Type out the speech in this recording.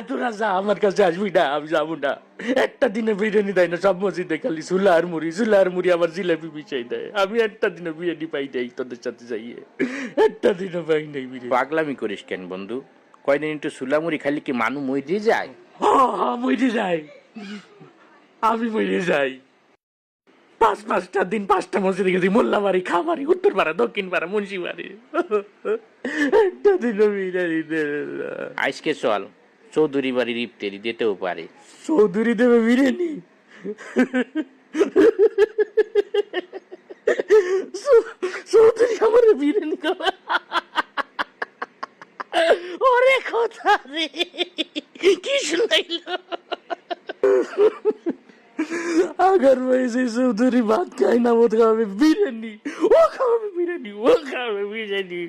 তোরা যা, আমার কাছে আসবি না, আমি যাবো না। একটা দিনে বিরিয়ানি দেয় না সব মসজিদে, খালি ছোলা আর মুড়ি আমার জিলাপি মিশাই দেয়। আমি একটা দিনে বিরিয়ানি পাই নাই তোদের সাথে যাইয়ে, একটা দিনও পাই নাই বিরিয়ানি। পাগলামি করিস কেন বন্ধু? কয়দিন একটু সুলামুড়ি খালি কি মানু মরে যায়? মরে যাই, আমি মরে যাই। পাঁচটা দিন 5টা মসজিদে গেছি, মোল্লাবাড়ি, খামারি, উত্তর পাড়া, দক্ষিণ পাড়া, মুন্সিবাড়ি, একটা দিনও বিরিয়ানি দেবে না। আজকে চল, চৌধুরী বাড়ির ইফতারি দিতেও পারে। চৌধুরী দেবে বিরিয়ানি? চৌধুরী আমার বিরিয়ানি খাবে? ওরে কথা রে, কি শুনাইল? अगर वैसे चौधरी भात खाए ना, वो खावे बिरयानी, वो खावे बिरयानी, वो खावे बिरयानी।